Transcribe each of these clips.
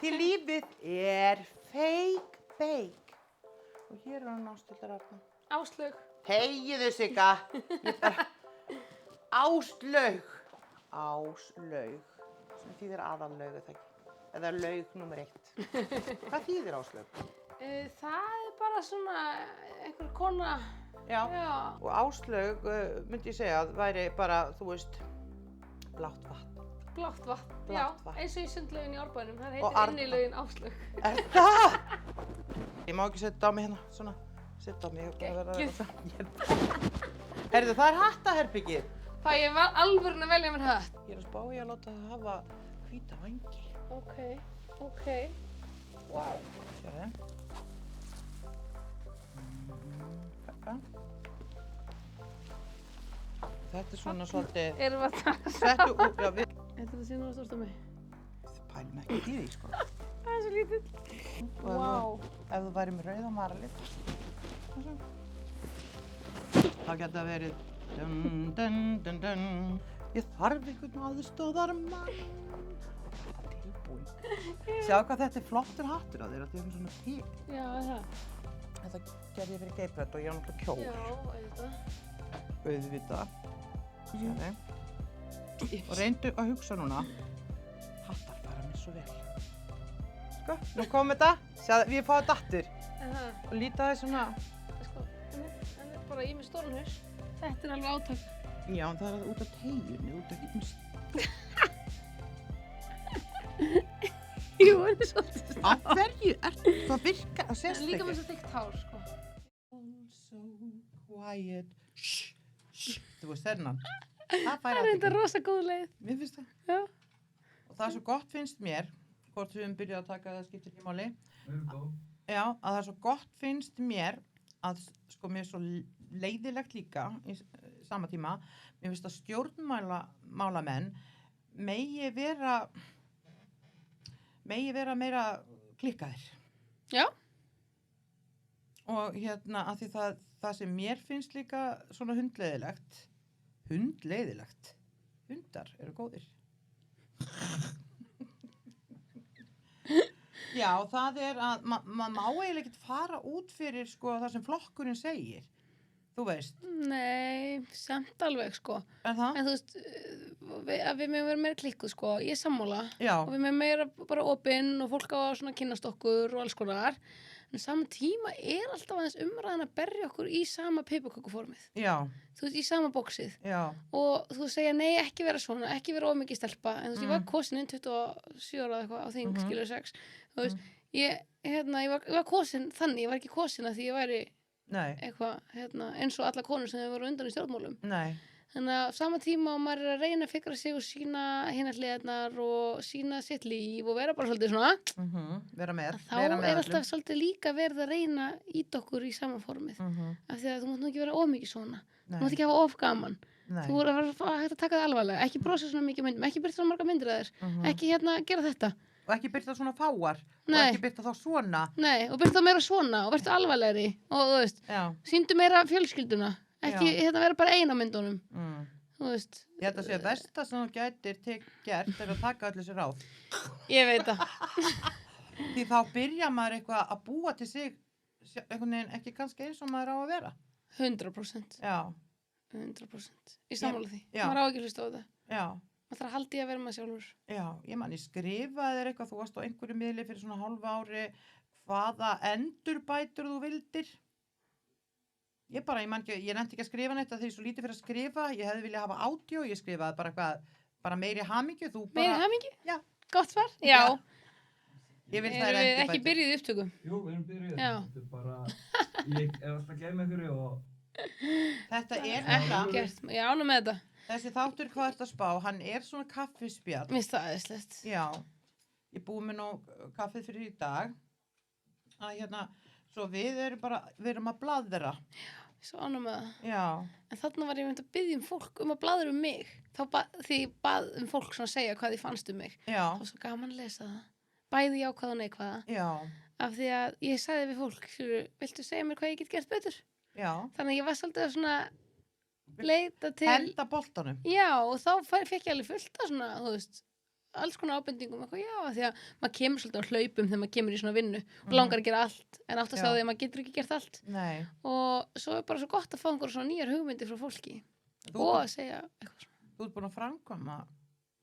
Því lífið fake bake. Og hér hann Ásthildur Arna. Áslaug. Þegiðu Sigga. Áslaug. Sem þýðir aðallaug, það ekki? Eða laug númer 1. Hvað þýðir Áslaug? Það bara svona einhver kona. Já. Og Áslaug myndi ég segja að væri bara, þú veist, blátt vatn. Blátt vatn. Blátt vatn. Eins og í sundlaugin í Árbænum. Það Og heitir innilaugin Áslaug. Er það? Ég má ekki setja á mig hérna, svona. Setja á mig. Heyrðu, það hattaherbyggið. Fæ ég alvörun að velja mér hatt? Ég að spá í að láta það hafa hvíta vængi. Ok. Wow. Sjáðu. Þetta svona svolítið... Erum við að taka Settu út, já við... Þetta sé nú að stórta mig. Þið pælum ekki í því, sko. Það svo lítill. Ef þú væri með rauða maralit. Það geta verið... Dun. Ég þarf einhvern aðstoðarmann. Það er tilbúin. Sjá hvað þetta flottur hattur á þér, að þið erum svona til. Já, það. Þetta gerði ég fyrir Geibrett og ég á náttúrulega kjól. Já, Auðvitað. Sjáðu. Og reyndu að hugsa núna. Hattar fara mér svo vel. Sko, nú kom þetta. Sjáðu, við fáum dattur. Og líta það svona... Sko, hann er bara í með stóran haus. Þetta er alveg átak. Já, en það er út af tegjunni, út af ekki með... Jú, hann er svolítið Á hverju? Það virka, það sést ekki. Líka með svo þykkt hár, sko. So quiet. Shh. Þú veist þennan. Það fær Það er þetta rosa góð leið. Mér finnst það. Já. Og það er svo gott finnst mér, hvort við höfum byrjað að taka það skiptir ekki máli. Já, að það er svo gott finnst mér að, sko, mér er svo leiðilegt líka í sama tíma. Mér finnst að stjórnmálamenn megi vera meira klikkaðir. Já. Og hérna, af því það sem mér finnst líka svona hundleiðilegt. Hundar eru góðir. Já, það er að maður má eiginlega ekkert fara út fyrir sko það sem flokkurinn segir. Þú veist. Nei, samt alveg, sko. Er það? En þú veist, við meðum vera meira klikkuð, sko. Ég er sammála. Já. Og við meðum meira bara opinn og fólk á að svona kynnast okkur og alls konar. En saman tíma er alltaf aðeins umræðan að berja okkur í sama piparkökuformið. Já. Þú veist, í sama bóksið. Já. Og þú segja, nei, ekki vera svona, ekki vera of mikið stelpa. En þú veist, ég var kosin inn 27 ára eitthvað á þing, skilur 6. Þú veist, ég var kosin þannig, ég var ekki kosin að því ég væri eitthvað, eins og alla konur sem þau voru undan í stjórnmálum. Nei. Þannig að sama tíma og maður er að reyna að fikra sig og sína hinar hliðarnar og sína sitt líf og vera bara svolítið svona. Vera með. Þá er alltaf svolítið líka verið að reyna ít okkur í sama formið. Af því að þú mátt nú ekki vera of mikið svona. Þú mátt ekki hafa of gaman. Þú voru að hægt að taka það alvarlega. Ekki brosa svona mikið myndum, ekki byrta svona marga myndir að þér. Ekki gera þetta. Og ekki byrta svona fáar. Nei. Og ekki byrta þá svona. Nei, og byrta meira svona og verður alvarlegri. Og þú veist, sýndu meira fjölskylduna. Ekki vera bara ein á myndunum. Þú veist. Ég held að segja versta sem þú gætir gert er að taka allir sér ráð. Ég veit það. Því þá byrja maður eitthvað að búa til sig einhvern veginn ekki kannski eins og maður á að vera. 100%. Já. 100%. Ég sammála því. Já. Maður á ekki hlusta á þetta. Já. Maður þarf að halda í að vera maður sjálfur. Já, ég skrifaði þér eitthvað, þú varst á einhverju miðli fyrir svona hálfa ári, hvaða endurbætur þú vildir. Ég nefndi ekki að skrifa neitt að því svo lítið fyrir að skrifa, ég hefði viljað hafa ádió, ég skrifaði bara eitthvað, bara meiri hamingju, þú bara... Meiri hamingju? Já. Gott svar? Já. Ég vil það endurbætur. Erum við ekki byrjuð í upptökum? Jú, við erum byrjuð. Þetta er bara, ég er alltaf að geyma ykkur og... Þetta er ekkert, ég ánum með þetta. Þessi þáttur hvað ert að spá, hann er svona kaffispjall. Mér finnst það æðislegt. Já, ég búið með nú kaffið fyrir í dag. Svo við erum að blaðra. Já, ég svo ánum með það. Já. En þarna var ég myndi að biðja fólk að blaðra mig. Því ég bað fólk svona að segja hvað þið fannst mig. Já. Það var svo gaman að lesa það. Bæði jákvæða og neikvæða. Já. Af því að ég sagði við fólk, viltu segja mér hvað ég get gert betur? Já. Þannig að ég var svolítið svona leita til... Henda boltanum. Já, og þá fekk ég alveg fullt af svona, þú veist, alls konar ábendingum eitthvað, já, af því að maður kemur svolítið á hlaupum þegar maður kemur í svona vinnu og langar að gera allt en áttast á því að maður getur ekki gert allt Nei. og svo bara svo gott að fá einhverja svona nýjar hugmyndir frá fólki Þú- og að segja eitthvað svona Þú ert búin að framkvæma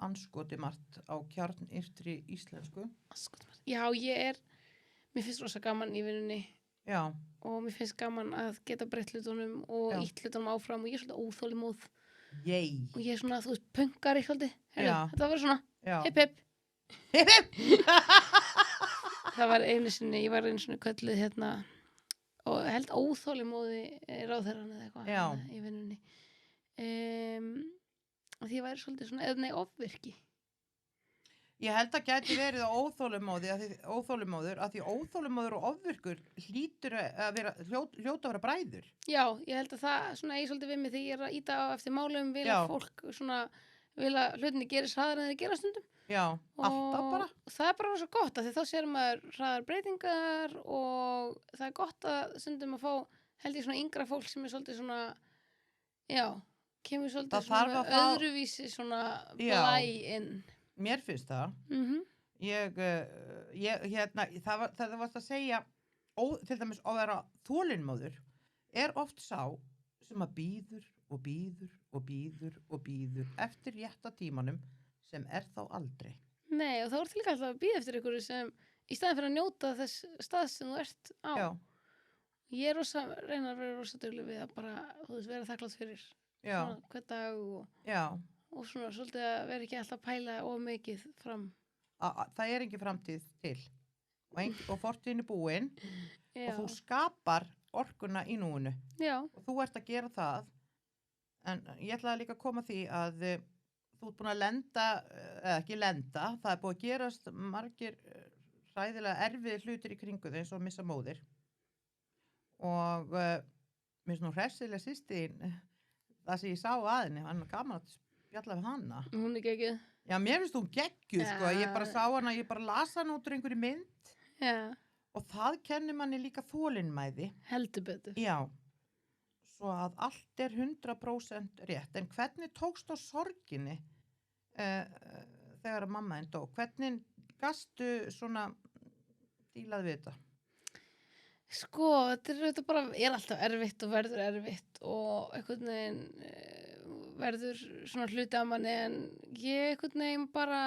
anskoti margt á kjarnyrtri íslensku. Já, mér finnst rosa gaman í vinnunni Já, og mér finnst gaman að geta breytt hlutunum og Já. ítt hlutunum áfram og ég er svolítið óþolimóð yey. og ég er svona, þú veist, pönkari svolítið. Já. Þetta var svona, Já. hip hip. Það var ég var einu sinni kölluð hérna og held óþolimóði ráðherran eða eitthvað Já. hérna í vinnunni. Og því ég væri svolítið svona, eða nei, ofvirki. Ég held að gæti verið óþólumóður að því óþólumóður og ofvirkur hlýtur að vera, hljóta að vera bræður. Já, ég held að það svona eigi svolítið við mig þegar ég er að íta á eftir málum vil Já. að fólk svona vil að hlutinni gerist hraðar en þeir gera stundum. Já, alltaf bara. Og það er bara svo gott að því þá sér maður hraðar breytingar og það er gott að stundum að fá held ég svona yngra fólk sem er svolítið svona já, kemur svolítið Það svona þarf að fá- öðruvísi svona Já. blæ inn. Mér finnst það. Það varst að segja til dæmis að vera þolinmóður er oft sá sem að býður eftir rétta tímanum sem er þá aldrei. Nei, og þá er líka alltaf að býða eftir ykkur sem í staðin fyrir að njóta þess stað sem þú ert á. Já, Ég er reyna að vera rosa dugleg við að bara, þú veist, vera þakklátt fyrir já, svona hvern dag já. og svona svolítið að vera ekki alltaf að pæla of mikið fram. Það er ekki framtíð til og fortíðin er búin Já, og þú skapar orkuna í núinu já, og þú ert að gera það en ég ætlaði líka að koma að því að þú ert búin að eða ekki lenda, það er búin að gerast margir hræðilega erfiðir hlutir í kringu þau eins og að missa móðir og mér finnst nú hressilega systir það sem ég sá að henni, hann er gaman að spjalla við hana. hún er geggjuð. Já, mér finnst hún geggjuð sko, ég bara sá hana, ég bara las hana út úr einhverju mynd Já, og það kennir manni líka þolinmæði. heldur betur. Já, svo að allt er 100% rétt, en hvernig tókst á sorginni þegar að mamma þín dó? Hvernig gastu svona dílað við þetta? Sko, þetta bara er alltaf erfitt og verður erfitt og einhvern veginn verður svona hluti af manni en ég einhvern veginn bara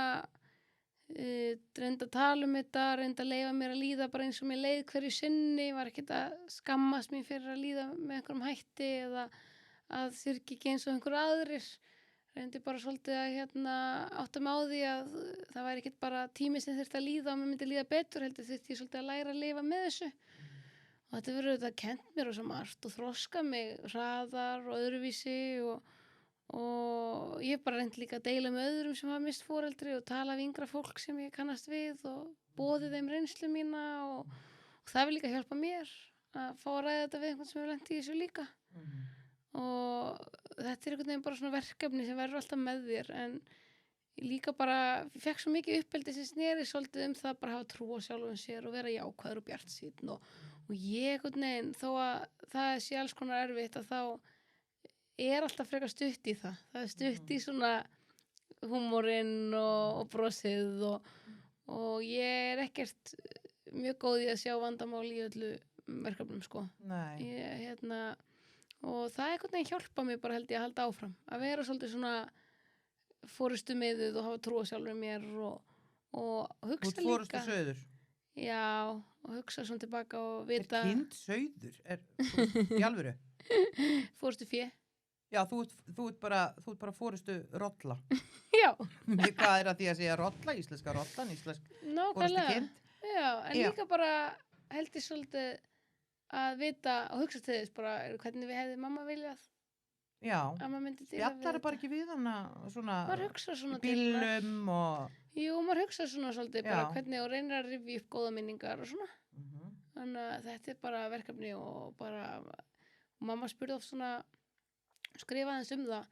reyndi að tala um þetta, reyndi að leyfa mér að líða bara eins og mér leið hverju sinni, var ekkert að skammast mér fyrir að líða með einhverjum hætti eða að þurrki ekki eins og einhver aðrir. Reyndi bara svolítið að átta mig á því að það væri ekkert bara tími sem þurfti að líða og mér myndi líða betur, heldur þurfti ég svolítið að læra að lifa með þessu. Og þetta verður auðvitað kennt mér rosa margt og þroska mig hraðar og öðruvísi og ég bara reyndi líka að deila með öðrum sem hafa mist foreldri og tala við yngra fólk sem ég kannast við og boðið þeim reynslu mína og það vil líka hjálpa mér að fá að ræða þetta við einhvern sem hefur lent í þessu líka. Og þetta er einhvern veginn bara svona verkefni sem verður alltaf með þér en líka bara, ég fekk svo mikið uppeldi sem sneri svolítið það bara að hafa trú á sjálfum sér og vera jákvæður og bjartsýnn og ég einhvern veginn, þó að það sé alls konar erfitt að þá er alltaf frekar stutt í það er stutt í svona húmorinn og brosið og ég er ekkert mjög góð í að sjá vandamál í öllu verkefnum sko. Nei. Og það einhvern veginn hjálpa mér bara held ég að halda áfram að vera svolítið svona fórustu miðuð og hafa trú á sjálfur mér og hugsa líka. Þú fórustu söður. Já, og hugsa svona tilbaka og vita. Kind söður? Í alvöru? Fórustu fjö. Já, þú ert bara fórustu rolla. Já. Hvað er að því að segja rolla? Íslenska rollan, fórustu kind? Já, en líka bara held ég svolítið að vita og hugsa til þess bara hvernig við hefði mamma viljað. Já, fjallar bara ekki við hana svona bílum og... Jú, maður hugsa svona svolítið bara hvernig og reynir að rifja upp góða minningar og svona. Þannig að þetta er bara verkefni og bara mamma spurði oft svona skrifa aðeins það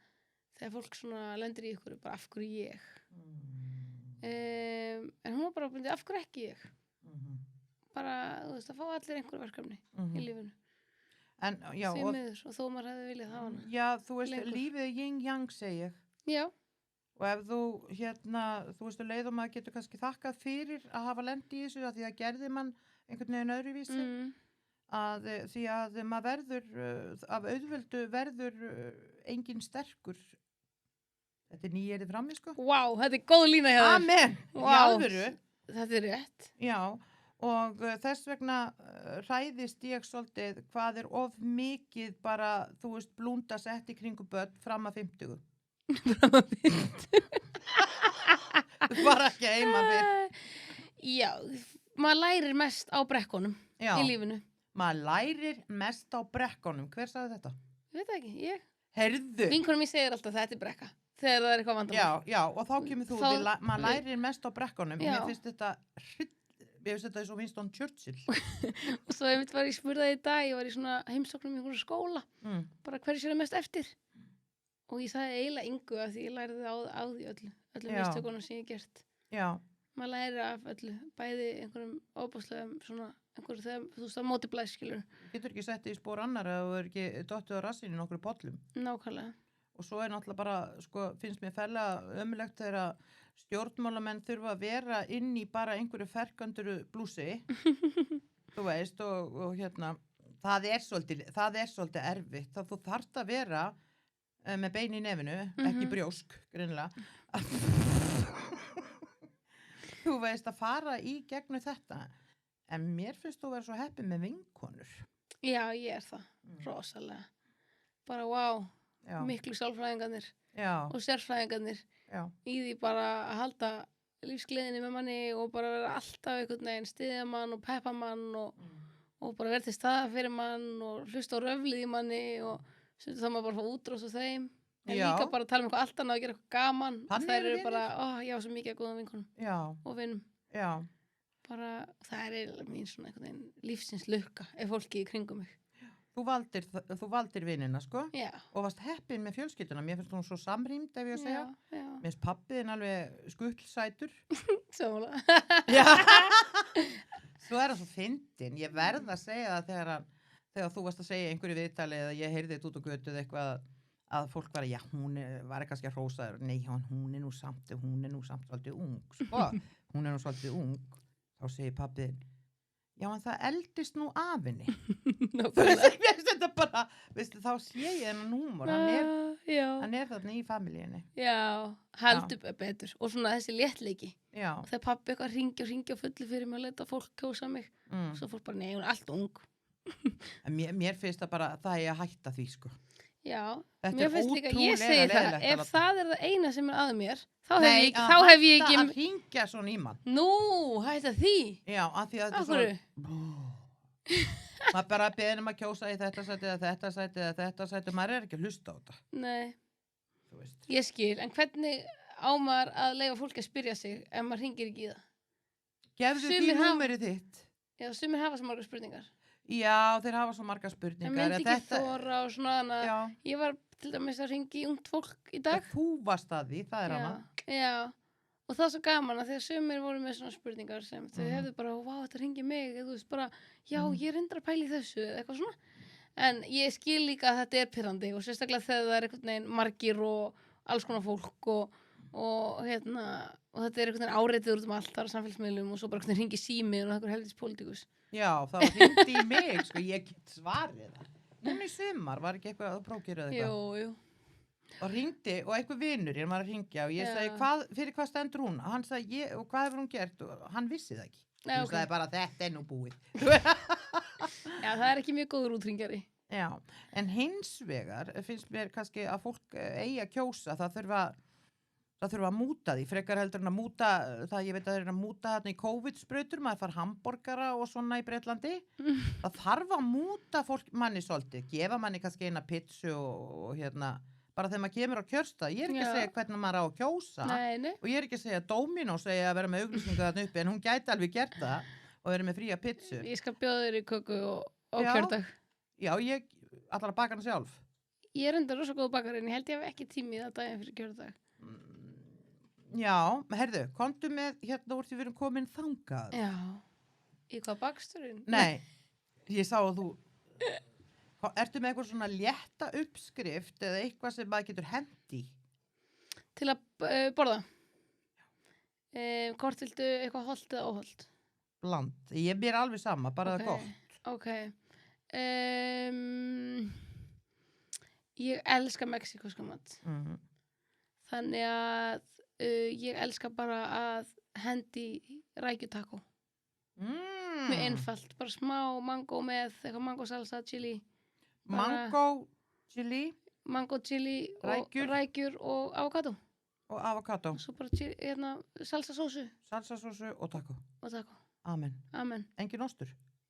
þegar fólk svona lendir í ykkur bara af hverju ég en hún var bara búin af hverju ekki ég bara, þú veist, að fá allir einhver verkefni í lífinu. En, já, og þó maður hefði viljað hafa hana. Já, þú veist, lífið er yin-yang, segi ég. Já. og ef þú, þú veist, leið og maður getur kannski þakkað fyrir að hafa lent í þessu, að því að gerði mann einhvern veginn öðruvísi, því að maður verður, af auðveldu verður engin sterkur. Þetta nýjerið frammi, sko. Vá, þetta góð lína hjá þér. Amen, í alvöru. Þetta rétt. Já, og þess vegna hræðist ég svolítið hvað of mikið bara, þú veist, blúnda sett í kringu börn fram að 50. Fram að 50. Þú var ekki heima fyrr. Já, maður lærir mest á brekkunum í lífinu. Maður lærir mest á brekkunum. Hver sagði þetta? Ég veit ekki, ég. Heyrðu. Vinkonum mér segir alltaf þetta brekka. Þegar það eitthvað vandamál. Já, og þá kemur þú, maður lærir mest á brekkunum. Mér finnst þetta svo Winston Churchill. Og svo ég var í spurðaði í dag, ég var í svona heimsóknum í einhverju skóla, bara hverju sér mest eftir. Og ég sagði eiginlega engu að því ég læriði á því öllum mistökunum sem ég gert. Já. Maður lærir af öllu, bæði einhverjum óbúslegum svona, einhverju þegar, þú veist, að móti blæskilur. Getur ekki sett í spór annar að þú er ekki dottið á rassinu í nokkru pollum. Nákvæmlega. Og svo náttúrulega bara, sko, finnst mér ferlega ömulegt þegar stjórnmálamenn þurfa að vera inn í bara einhverju ferkanduru blúsi, þú veist, og það er svolítið erfitt. Það þú þarft að vera með bein í nefinu, ekki brjósk, greinilega. Þú veist, að fara í gegnum þetta. En mér finnst þú að vera svo heppin með vinkonur. Já, ég er það, rosalega. Bara, wow. Já. Miklu sálfræðingarnir og sérfræðingarnir í því bara að halda lífsgleðinni með manni og bara vera alltaf einhvern veginn styðja mann og peppa mann og bara vera til staða fyrir mann og hlusta á röflið í manni og það maður bara fá útrás á þeim en líka bara tala um eitthvað allt annað og gera eitthvað gaman og þær eru bara, já, svo mikið að góða vinkonum og vinum bara, það er mín svona einhvern veginn lífsins lukka ef fólki í kringum mig. Þú valdir vinina, sko, og varst heppin með fjölskylduna. Mér finnst hún svo samrýmd, ef ég að segja. Mér finnst pabbiðin alveg skullsætur. Sjóla. Já. Svo er það svo fyndin. Ég verð að segja það þegar þú varst að segja einhverju viðtali eða ég heyrði þetta út á götu eða eitthvað að fólk var að, hún var kannski að hrósa þér. Nei, hún er nú samt svolítið ung, sko. Hún er nú svolítið ung. Þá segir pabbiðin, já, en það eldist nú af henni. Þetta bara, veistu, þá sé ég hennan húmor. Hann er þarna í familjíunni. Já, heldur betur. Og svona þessi léttleiki. Já. Þegar pabbi eitthvað hringi og fullu fyrir mig að leta fólk kjósa mig. Svo fólk bara, nei, hún er allt ung. mér finnst það bara, það er að hætta því, sko. Já, þetta mér finnst líka, ég segi það, ef það er það eina sem er að mér, þá hef ég ekki... að hringja svona í mann. Nú, hætta því? Já, af því að þetta er svona... maður bara beðin að kjósa í þetta sæti eða þetta sæti, maður er ekki að hlusta á þetta. Nei, ég skil, en hvernig á maður að leyfa fólk að spyrja sig ef maður hringir ekki í það? Gefðu því númerið þitt. Já, sumir hafa svo margar spurningar. Já, þeir hafa svo margar spurningar. En myndi ekki þóra og svona, ég var til dæmis að hringi í ungt fólk í dag. Þú varst að því, það er hana. Já, og það er svo gaman að þegar sumir voru með svona spurningar sem þau hefðu bara, vá, þetta hringi mig, þú veist bara, já, ég er reyndar að pæla í þessu, eitthvað svona. En ég skil líka að þetta er pirrandi og sérstaklega þegar það er einhvern veginn margir og alls konar fólk og þetta er einhvern veginn áreitið úr allt þar á samfélagsmiðlum og svo bara einhvern veginn hringi sími og einhver helvitis pólitíkus. Já, það var hringt í mig, sko, ég get svarið það. Núna í sumar var ekki eitthvað að prókýra eitthvað. Jú. Og hringdi, og einhver vinur, ég var að hringja og ég sagði, fyrir hvað stendur hún? Hann sagði, og hvað hefur hún gert? Og hann vissi það ekki. Þú sagði bara, þetta er nú búið. Já, það er ekki mjög góður útringjari. Já, en hins vegar finnst mér kannski að fólk eigi að kjósa, það þurfa að múta því, frekar heldur en að múta, ég veit að það er að múta þarna í COVID-sprautur, maður far hamborgara og svona í Bretlandi, það þarf að múta fólk manni svolítið, gefa manni kannski eina pizzu og bara þegar maður kemur á kjörstað, ég er ekki að segja hvernig maður á að kjósa og ég er ekki að segja Dominos að vera með auglýsingu þarna uppi, en hún gæti alveg gert það og vera með fría pizzu. Ég skal bjóða þér í köku og kjördag. Já, ég ætlar að baka hana sjálf. Ég er enda rosa góð bakari, en ég held ég hef ekki tími það daginn fyrir kjördag. Já, herðu, komdu með úr því við erum komin þangað. Já, í hvað baksturinn? Nei, ég sá að þú ertu með eitthvað svona létta uppskrift eða eitthvað sem maður getur hendi? Til að Borða. Hvort viltu eitthvað hollt eða óhollt? Bland. Ég mér alveg sama, bara það er gott. Ok. Ég elska mexíkóska mat. Þannig að ég elska bara að hendi rækjutakó. Mjög einfalt, bara smá mango með eitthvað mango salsa, chili. Mango, chili. Mango, chili rækjur og avokado. Og avokado. Svo bara salsa sósu. Salsa sósu og taco. Og taco. Amen. Engin ostur?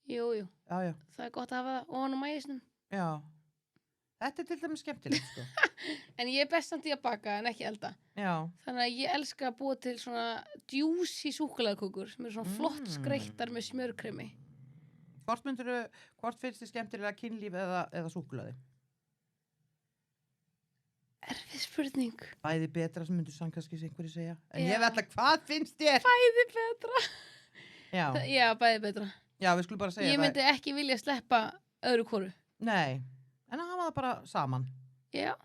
Jú. Já. Það er gott að hafa það ofan á maísnum. Já. Þetta til dæmis skemmtilegt, sko. En ég er best samt í að baka en ekki elda. Já. Þannig að ég elska að búa til svona juicy súkkulaðikökur sem eru svona flott skreittar með smjörkremi. Hvort finnst þið skemmtilega kynlíf eða súkkulaði? Erfið spurning. Bæði betra sem myndur kannski einhverju segja. En ég veit alltaf, hvað finnst þér? Bæði betra. Já, bæði betra. Já, við skulum bara segja Ég myndi ekki vilja sleppa öðru hvoru. Nei, en að hafa það bara saman. Já.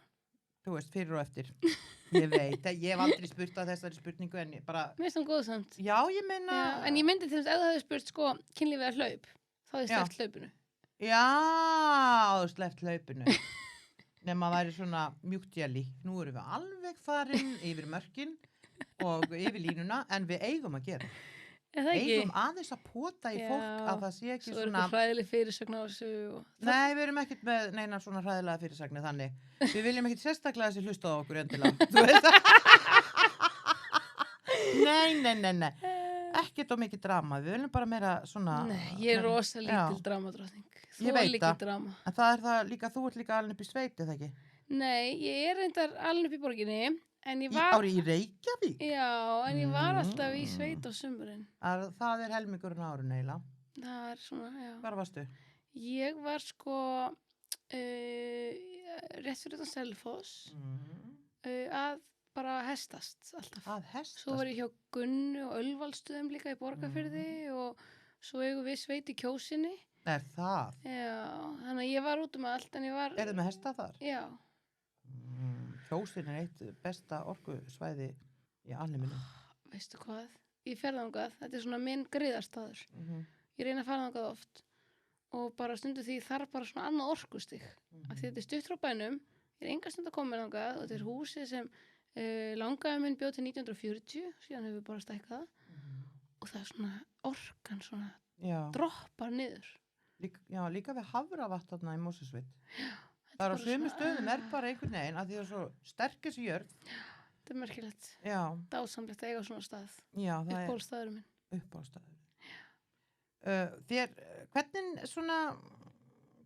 Þú veist, fyrir og eftir. Ég veit, ég hef aldrei spurt að þessari spurningu en ég bara... Mér finnst það góð samt. Já, ég meina... Já, en ég myndi til þess að ef það hefði spurt sko kynlífið er hlaup, þá hefði sleppt hlaupinu. Já, þú sleppt hlaupinu. Nefn að væri svona mjúkt jelly. Nú erum við alveg farin yfir mörkin og yfir línuna, en við eigum að gera. Eigum aðeins að pota í fólk að það sé ekki svona... Svo er þetta hræðileg fyrirsögn á þessu og... Nei, við erum ekkert með neina svona hræðilega fyrirsögni þannig. Við viljum ekkert sérstaklega þessi hlusta á okkur endilega. Þú veist það? Nei. Ekkert og mikið drama. Við viljum bara meira svona... Nei, ég er rosa lítil dramadrottning. Þú er líka drama. En það er það líka, þú ert líka alveg upp í sveiti, það ekki? Nei, ég er reyndar alveg upp í borginni. En ég var... Í Reykjavík? Já, en ég var alltaf í sveit á sumurinn. Það er helmingurinn árun eiginlega. Það er svona, já. Hvar varstu? Ég var sko rétt fyrir utan Selfoss að bara hestast alltaf. Að hestast? Svo var ég hjá Gunnu og Ölvaldstöðum líka í Borgarfirði og svo eigum við sveit í Kjósinni. Er það? Já, þannig að ég var út allt en ég var... Er það með hesta þar? Já. Kjósin er eitt besta orkusvæði í alheiminu. Veistu hvað? Ég fer þangað, þetta er svona minn griðarstaður. Ég reyna að fara þangað oft og bara stundu því þarf bara svona annað orkustig. Af því þetta er stutt frá bænum, ég er enga stund að koma þangað og þetta er húsið sem langaði minn bjóð til 1940, síðan hefur við bara stækkað það og það er svona orkan svona droppar niður. Líka við Hafravatn í Mosfellsveit. Það er á sömu stöðum bara einhvern veginn að því það er svo sterk þessi jörð. Þetta er merkilegt. Já. Dásamlegt að eiga svona stað. Já, það er uppáhaldsstaðurinn minn. Uppáhaldsstaður. Hvernig svona,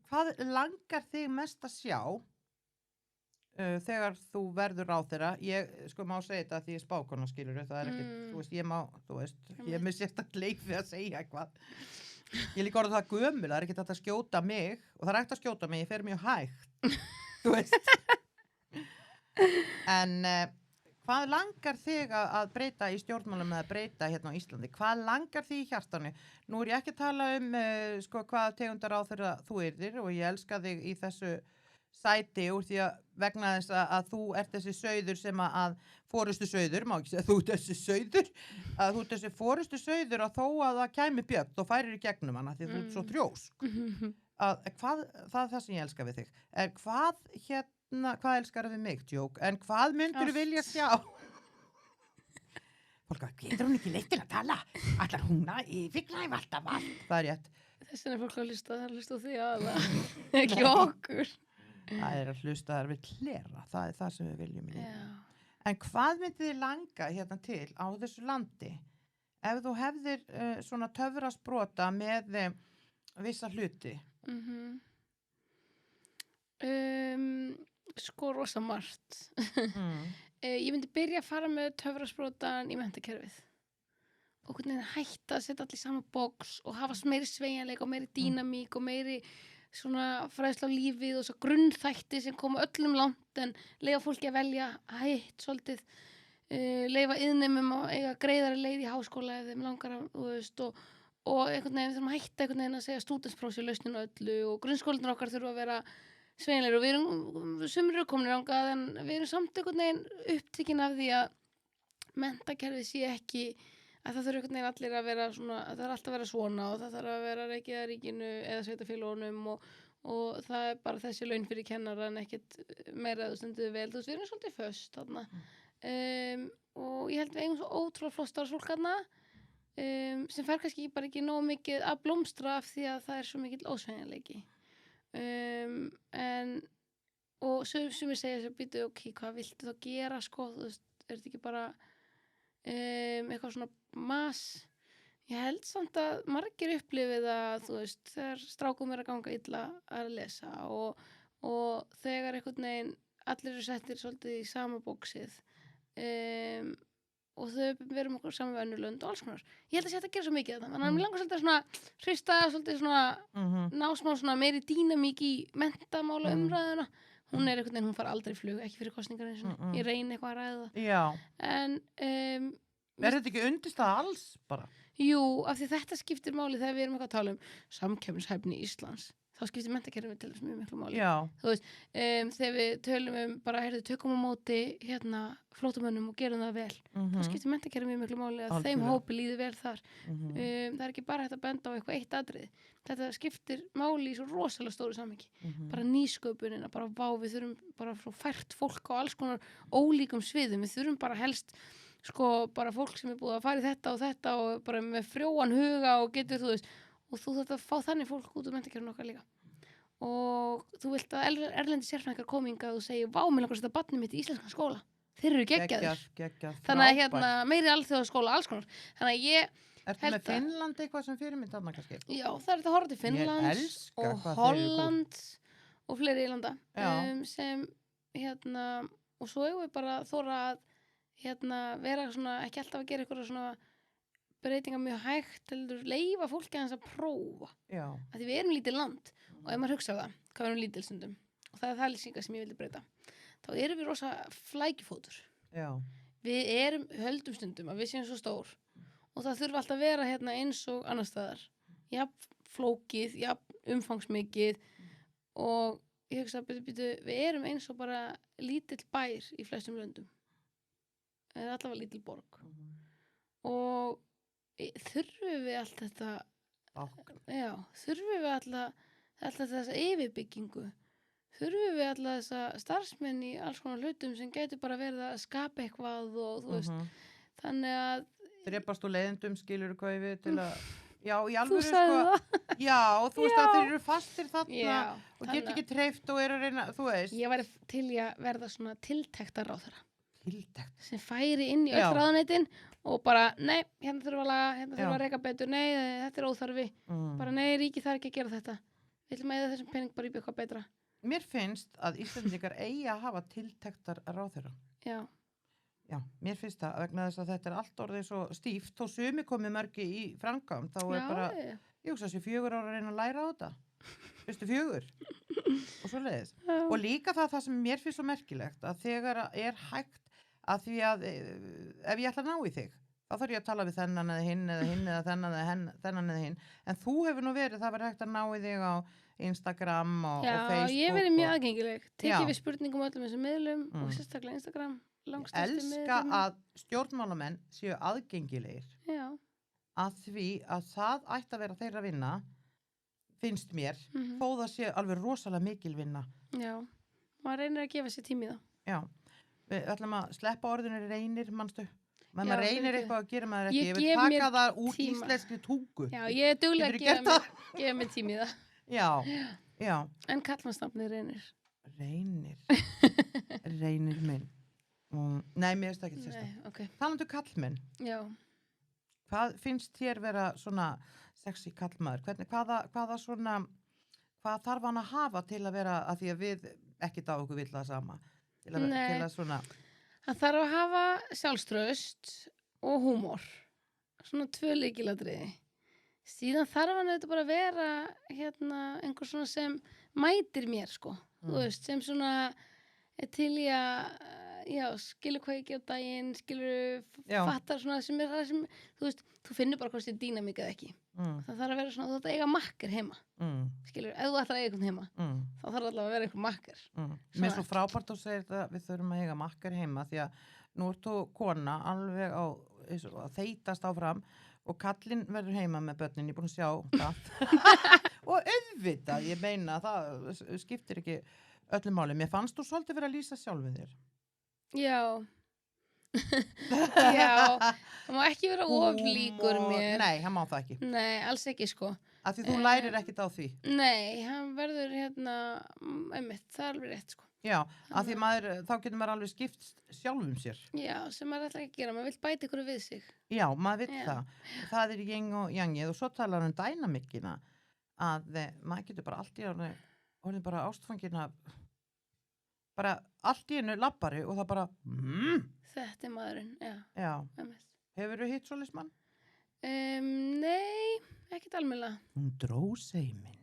hvað langar þig mest að sjá þegar þú verður ráðherra? Ég sko má segja þetta því ég er spákona skilur, það er ekkert, þú veist, ég er með sérstaklega leyfi að segja eitthvað. Ég líka orðið það gömul, það er ekkert að skjóta mig og það er ekkert að skjóta mig, ég fer mjög hægt þú veist en hvað langar þig að breyta í stjórnmálum eða breyta hérna á Íslandi, hvað langar þig í hjartanu? Nú er ég ekki að tala sko hvað tegundar á þeirra þú yrðir og ég elska þig í þessu sæti úr því að vegna þess að þú ert þessi sauður sem að forystu sauður, má ekki segja þú ert þessi sauður, að þú ert þessi forystu sauður að þó að það kæmi björn þá færir í gegnum hana því þú ert svo þrjósk það er það sem ég elska við þig hvað elskar við mig, tjók en hvað myndir þú vilja sjá fólk að getur hún ekki leitt til að tala allar hún að yfirgnæfa alltaf allt það er rétt þess vegna er fólk að hlusta, það er að hlusta á því ekki okkur það er að hlusta þar við klera það er það sem við viljum en hvað myndi þið langa hérna til á þessu landi ef þú hefðir svona töfrasprota með vissa hluti sko rosa margt ég myndi byrja að fara með töfrasprotan í menntakerfið og hvernig hætta að setja allir í sama box og hafa meiri sveigjanleika og meiri dýnamík og meiri svona fræðsla á lífið og svo grunnþætti sem koma öllum langt en leyfa fólki að velja hætt svolítið leyfa iðnemum að eiga greiðari leið í háskóla ef þeim langar að og einhvern veginn þurfum að hætta einhvern veginn að segja stúdentspróf sé lausnin á öllu og grunnskólanir okkar þurfa að vera sveigjanlegir og við erum sumir eru komin í rangað en við erum samt einhvern veginn upptekin af því að menntakerfið sé ekki að það þurfi einhvern veginn allir að vera svona, að það er alltaf að vera svona og það þarf að vera rekið að ríkinu eða sveitarfélögunum og það er bara þessi laun fyrir kennara en ekkert meira þú stunduðu vel, þú veist, við erum svolítið föst þarna og ég held við eigum svo ótrúlega flott starfsfólk þarna sem fær kannski bara ekki nóg mikið að blómstra af því að það er svo mikill ósveigjanleiki og sumir segja þess að býtu ok, hvað viltu þá gera sko, þú veist, er þetta ekki bara eitthvað svona mas ég held samt að margir upplifið að þú veist, þegar strákum er að ganga illa að lesa og þegar einhvern veginn allir eru settir svolítið í sama bóksið og þau verum okkur saman við önnur lönd og alls konar. Ég held að sé að gera svo mikið þetta, þannig að mér langar svolítið svona hrista, svolítið svona ná smá svona meiri dýnamík í menntamála umræðuna. Hún er einhvern veginn, hún fara aldrei í flug, ekki fyrir kosningar eins og ég reyni eitthvað að ræða það. Já. En er þetta ekki undirstaða alls bara? Jú, af því þetta skiptir máli þegar við erum eitthvað að tala um samkeppnishæfni Íslands. Þá skiptir menntakerfið til þess mjög miklu máli. Já. Þú veist, þegar við tölum bara, tökum á móti flóttamönnum og gerum það vel. Þá skiptir menntakerfið mjög miklu máli að þeim hópi líður vel þar. Það er ekki bara hægt að benda á eitthvað eitt atriði. Þetta skiptir máli í svo rosalega stóru samhengi. Bara nýsköpunina, bara við þurfum bara frá fært fólk á alls konar ólíkum sviðum. Við þurfum bara helst sko bara fólk sem er búið að fara í þetta og bara með frjóan huga og getur þú veist og þú þarft að fá þannig fólk út úr menntakerfinu okkar líka og þú vilt að erlendi sérfræðingar komi hingað og segja vá, mig langar að setja barnið mitt í íslenskan skóla þeir eru geggjaðir þannig að meiri alþjóðaskóla alls konar þannig að ég Ertu með Finnland eitthvað sem fyrirmynd þarna kannski? Já, það er þetta að horfa til Finnlands og Holland og fleiri landa sem og svo eigum við bara þóra að vera svona, ekki alltaf að gera eitthvað svona breytingar mjög hægt heldur leyfa fólki aðeins að prófa af því við erum lítið land og ef maður hugsa það, hvað við erum lítil stundum og það er það líka sem ég vildi breyta þá erum við rosa flækjufótur við höldum stundum að við séum svo stór og það þurfa alltaf að vera eins og annars staðar jafn flókið, jafn umfangsmikið og ég hugsa að við erum eins og bara lítill bær í flestum löndum eða allavega lítil borg og þurfum við allt þetta þurfum við alltaf þessa yfirbyggingu þurfum við alltaf þessa starfsmenn í alls konar hlutum sem getur bara verið að skapa eitthvað og þú veist þannig að drepast og leiðendum skilur hvað við til að já, í alvöru þú sagði það já, og þú veist að þeir eru fastir þarna og get ekki treyft og eru að reyna þú veist ég væri til í að verða svona tiltektar ráðherra sem færi inn í öll ráðuneytin og bara, nei, hérna þurfa að laga hérna þurfa að reka betur, nei, þetta er óþarfi bara, nei, ríki þarf ekki að gera þetta við ætlum að eða þessum pening bara í eitthvað betra Mér finnst að Íslendingar eigi að hafa tiltektar ráðherra Já, mér finnst það vegna þess að þetta er allt orðið svo stíft og sumi komið mörgi í framkvæmd þá er bara, ég hugsa þessi 4 ára að reyna að læra á þetta fyrstu 4 og svo leiðis og líka það sem mér finnst svo merkilegt að þegar er hægt að því að ef ég ætla að ná í þig þá þarf ég að tala við þennan eða hinn eða þennan eða hinn en þú hefur nú verið, það verið hægt að ná í þig á Instagram og Facebook Já, ég verið mjög aðgengileg tekið við spurningum öllum þessum miðlum og sérstaklega Instagram elska að stjórnmálamenn séu aðgengilegir að því að það ætti að vera þeirra vinna finnst mér þó það sé alveg rosalega mikil vinna Já, maður reynir að gefa sér tími í það Já Við ætlum að sleppa orðinu reynir, manstu? Maður reynir eitthvað að gera maður ekki. Ég vil taka það úr íslenskri tungu. Já, ég er duglega að gefa mér tími í það. Já. En kallmannsnafnið reynir. Reynir minn. Nei, mér finnst það ekki sérstaklega. Okay. Talandu kallmenn. Já. Hvað finnst þér vera svona sexy kallmaður? Hvaða svona, hvað þarf hann að hafa til að vera, að því að við ekki á okkur vill það sama? Til að svona Það þarf að hafa sjálfstraust og húmor svona 2 lykilatriði síðan þarf hann þetta bara að vera einhver svona sem mætir mér sko þú veist, sem svona til í að skilur hvað ég gera daginn skilur, fattar svona sem er það sem þú veist, þú finnur bara hvort þið dýnamík eða ekki það þarf að vera svona, þú þarf að eiga makker heima skilur, ef þú ætlar að eiga einhvern heima þá þarf alltaf að vera einhver makker Mér er svo frábært að segja þetta við þurfum að eiga makker heima því að nú ert þú kona alveg að þeytast áfram og kallinn verður heima með börnin, ég er búin að sjá það. Og auðvitað, ég meina, það skiptir ekki öllu máli. Mér fannst þú svolítið vera að lýsa sjálfum þér. Já. Já, það má ekki vera of líkur mér. Nei, hann má það ekki. Nei, alls ekki sko. Af því þú lærir ekkit á því. Nei, hann verður einmitt, það er alveg rétt sko. Já, af því þá getur maður alveg skipt sjálfum sér. Já, sem maður ætla ekki að gera, maður vill bæta ykkur við sig. Já, maður vill það. Það er yin og yangið og svo talar dynamikina að maður getur bara allt í orðin bara ástfangin af bara allt í einu labbari og það bara Þetta er maðurinn, Já. Einmitt. Hefurðu hitt svoleiðis mann? Nei, ekkert almennilega. Hún dró seiminn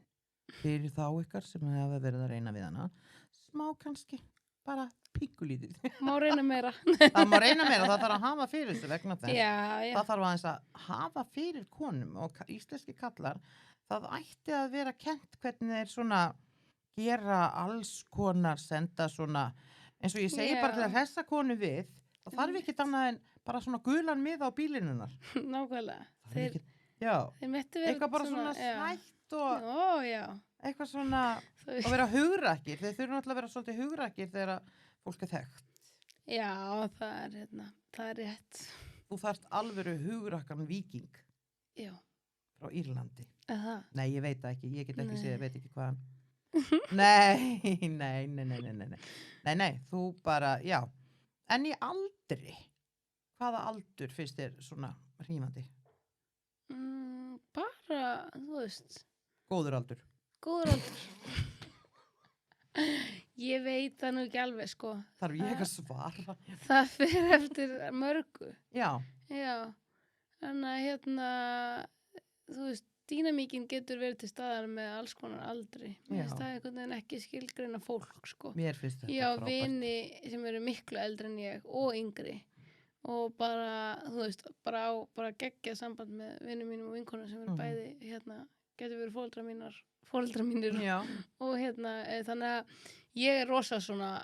fyrir þá ykkar sem hafa verið að reyna við hana. Smá kannski, bara píkulítið. Má reyna meira. Það má reyna meira, það þarf að hafa fyrir þessu vegna þess. Já. Það þarf aðeins að hafa fyrir konum og íslenski kallar. Það ætti að vera kennt hvernig þeir svona gera alls konar, senda svona, eins og ég segi bara til að hressa konu við, það þarf ekki annað en bara svona gulan miða á bílinunar. Nákvæmlega. Þeir mettu verið eitthvað bara svona snætt og eitthvað svona og vera hugrakir. Þeir þurfa náttúrulega að vera svolítið hugrakir þegar fólk er þekkt. Já, það er rétt. Þú þarft alvöru hugrakan víking. Já. Frá Írlandi. Það? Nei, ég veit það ekki. Ég get ekki séð, veit ekki hvaðan. Nei, þú bara, já. En í aldri, hvaða aldur finnst þér svona hrífandi? Bara, þú veist. Góður aldur. Ég veit það nú ekki alveg, sko. Þarf ég að svara? Það fyrir eftir mörgu. Já. Þannig að þú veist, dýnamíkin getur verið til staðar með alls konar aldri. Mér finnst það einhvern veginn ekki skilgreina fólk, sko. Mér finnst þetta frábært. Já, vini sem eru miklu eldri en ég og yngri. Og bara, þú veist, bara geggjað samband með vinum mínum og vinkonum sem eru bæði, getur verið foreldrar mínir. Já. Og þannig að ég er rosa svona,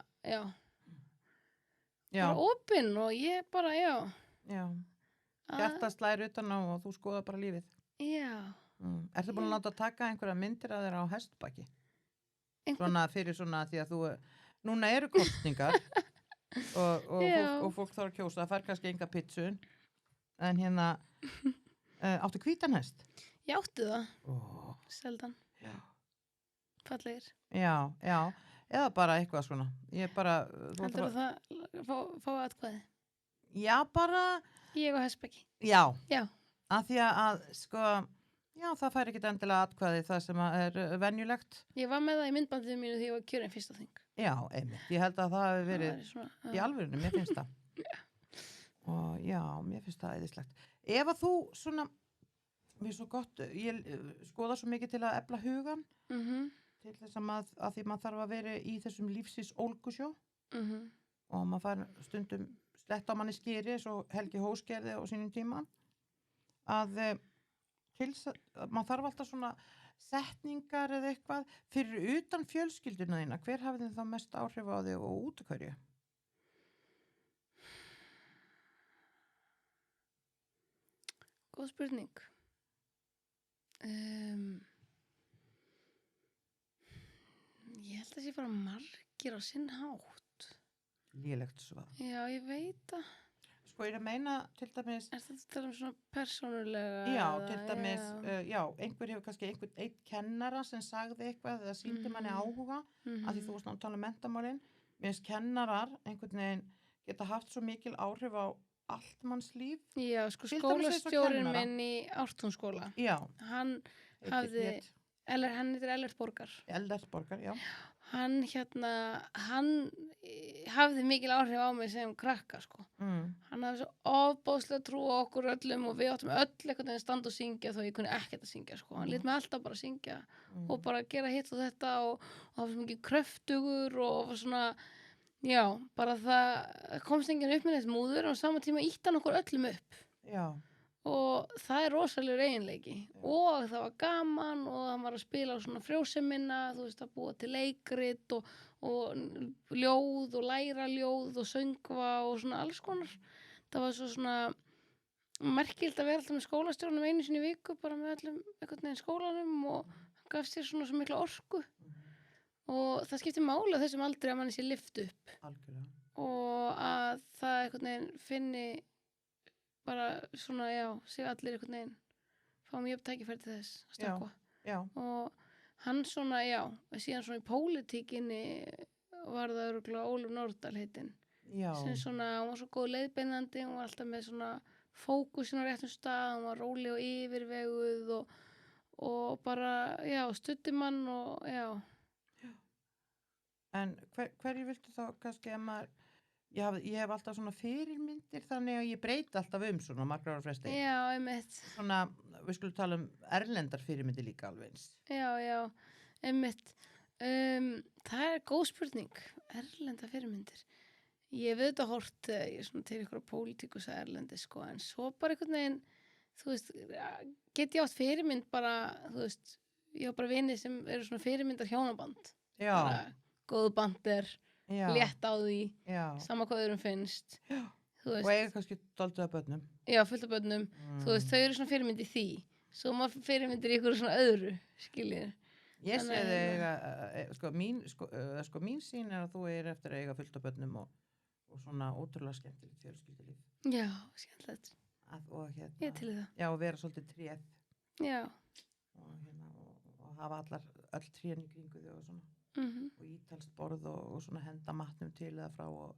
bara opinn og ég bara, Já. Hjartað slær utan á og þú skoðar bara lífið. Já. Ertu búin að láta taka einhverja myndir að þeirra á hestbaki? Svona fyrir svona því að núna eru kostningar og fólk þarf að kjósa, það fær kannski enga pitsu en áttu hvítan hest? Ég átti það. Seldan. Já. Fallegir. Já, eða bara eitthvað svona. Ég bara... Heldur það fá atkvæði? Já, bara... Ég og hestbaki. Já. Af því að sko, það fær ekkert endilega atkvæði það sem er venjulegt. Ég var með það í myndbandinu mínu þegar ég var kjörin fyrsta þing. Já, einmitt. Ég held að það hefur verið í alvörinu, mér finnst það. Og mér finnst það æðislegt. Ef að þú svona, mér er svo gott, ég skoða svo mikið til að efla hugan, til þess að því maður þarf að vera í þessum lífsins ólgusjó og maður fær stundum slett á manni skýri svo Helgi Hós gerði á sínum tíma að maður þarf alltaf svona setningar eða eitthvað fyrir utan fjölskylduna þína. Hver hafði þið þá mest áhrif á þig og út af hverju? Góð spurning. Ég held að það sé bara margir á sinn hátt. Lélegt svar. Já, ég veit það. Sko, ég er að meina til dæmis... Er þetta að tala svona persónulega? Já, til dæmis, einhver hefur kannski einn kennara sem sagði eitthvað eða sýndi manni áhuga af því þú varst að tala um menntamálin. Mér finnst kennarar einhvern veginn geta haft svo mikil áhrif á allt manns líf. Já, sko skólastjórinn minn í Ártúnsskóla. Já. Hann hafði... Hann heitir Ellert Borgar. Ellert Borgar, já. Hann hafði mikil áhrif á mig sem krakka, sko. Hann hafði svo ofbóðslega trú á okkur öllum og við áttum öll eitthvað að standa og syngja þó ég kunni ekkert að syngja, sko. Hann lét mig alltaf bara syngja og bara gera hitt og þetta og hafa svo mikið kröftugur og svona, bara það komst enginn upp með þess múður og á sama tíma ítti hann okkur öllum upp. Já. og það er rosalegur eiginleiki og það var gaman og hann var að spila á svona frjósemina, þú veist, að búa til leikrit og ljóð og læra ljóð og söngva og svona alls konar. Það var svo svona merkilt að vera alltaf með skólastjórnum einu sinni í viku, bara með öllum einhvern veginn skólanum og gaf sér svona svo mikla orku og það skiptir máli á þessum aldri að manni sé lyft upp. Algjörlega. Og að það einhvern veginn finni bara svona, sig allir einhvern veginn fá mjög tækifæri til þess að stökkva. Já. Og hann svona, síðan svona í pólitíkinni var það örugglega Ólöf Nordal heitinn. Já. Sem svona, hún var svo góð leiðbeinandi, hún var alltaf með svona fókusin á réttum stað, hún var róleg og yfirveguð og bara, studdi mann og En hverju viltu þá kannski að maður, ég hef alltaf svona fyrirmyndir þannig að ég breyti alltaf svona margra ára fresti. Já, einmitt. Svona, við skulum tala erlendar fyrirmyndir líka alveg eins. Já, einmitt. Það er góð spurning, erlendar fyrirmyndir. Ég hef auðvitað hort til ykkur pólitíkusa erlendi, sko, en svo bara einhvern veginn, þú veist, get ég átt fyrirmynd bara, þú veist, ég á bara vini sem eru svona fyrirmyndar hjónaband. Já. Bara góðu bandir, létt á því, sama hvað öðrum finnst. Þú veist. Og eiga kannski dálítið af börnum. Já, fullt af börnum. Þú veist, þau eru svona fyrirmynd í því. Svo maður fyrirmyndir í ykkur svona öðru, skiljið. Ég sé þig mín sýn er að þú er eftir að eiga fullt af börnum og svona ótrúlega skemmtilegt fjölskyldulíf. Já, skemmtilegt. Ég til það. Já, og vera svolítið tréð. Já. Og hafa öll trén í kringu þau og svona. Og ítalskt borð og svona henda matnum til eða frá og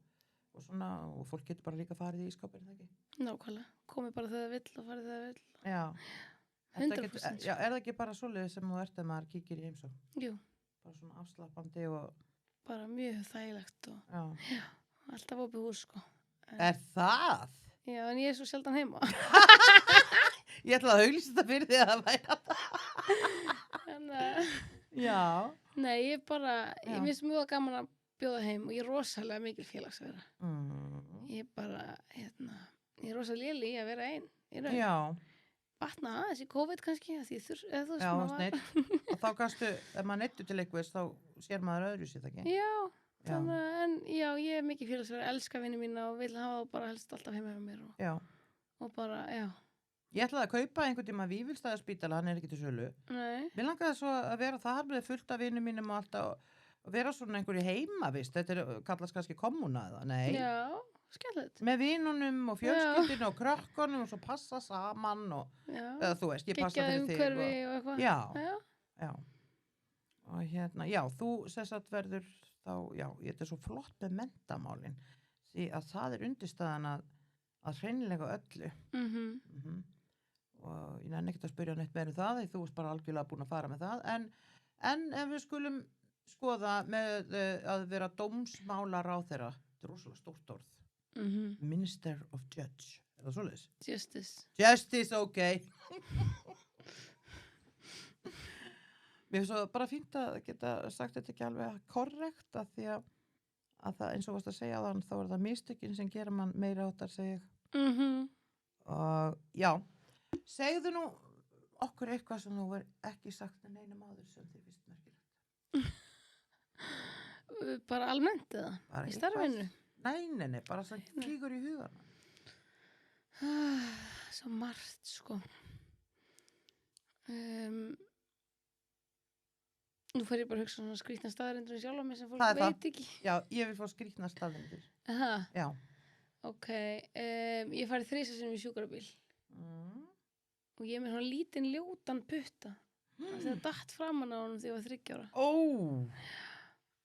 svona, og fólk getur bara líka farið í ískápinn, það ekki? Nákvæmlega. Komið bara þegar það vill og farið þegar það vill. Já. 100%. Já, er það ekki bara svoleiðis sem þú ert að maður kíkir í heimsókn? Jú. Bara svona afslappandi og... Bara mjög þægilegt og... Já. Alltaf opið hús, sko. Er það? Já, en ég er svo sjaldan heima. Ég ætla að auglýsa þetta fyrir því að það væri að... Já. Nei, ég bara... Ég finnst mjög gaman að bjóða heim og ég er rosalega mikil félagsverða. Ég bara, ég er rosalega léleg í að vera ein. Já. Batna aðeins í COVID kannski, því eða þú veist Já, sneitt. Og þá kannstu, ef maður neittur til eitthvað, þá sér maður öðru sér það ekki. Já, þannig að, en já, ég er mikið félagsverð, elska vinni mína og vil hafa bara helst alltaf heima með mér og bara, Ég ætlaði að kaupa einhvern tíma Vífilsstaðarspítala, hann er ekki til sölu. Nei. Mér langaði svo að vera þar með fullt af vinnum mínum og alltaf, og vera svona einhverju heimavist, þetta kallast kannski kommuna eða, nei. Já, skemmtilegt. Með vinunum og fjölskyldinu og krökkunum og svo passa saman og eða þú veist, ég passa fyrir þig. Byggja umhverfi og eitthvað. Já. Og þú sessat verður þá, þetta er svo flott með menntamálin, því að það er undirstaðan að hreinlega öllu. Og ég nefn ekkert að spyrja neitt meira það, því þú ert bara algjörlega búin að fara með það, en ef við skulum skoða með að vera dómsmálaráðherra, þetta er rosalega stórt orð. Minister of Judge, er það svoleiðis? Justice, ok. Mér finnst svo bara fínt að geta sagt þetta ekki alveg korrekt, að því að það, eins og varst að segja þann, þá er það mistökin sem gera mann meira áttar, segi ég. Og segðu nú okkur eitthvað sem þú verð ekki sagt en einum áður sem þið finnst merkilegt. Bara almennt eða? Í starfinu? Nei, bara sem flýgur í hugan. Svo margt, sko. Nú fer ég bara að hugsa svona skrýtna staðarindur í sjálf á mig sem fólk veit ekki. Já, ég vil fá skrýtna staðarindur. Já. Ok, ég farið 3 sinnum í sjúkrabíl. Og ég er með svona lítinn ljótan putta. Það datt framan á honum þegar ég var 30 ára.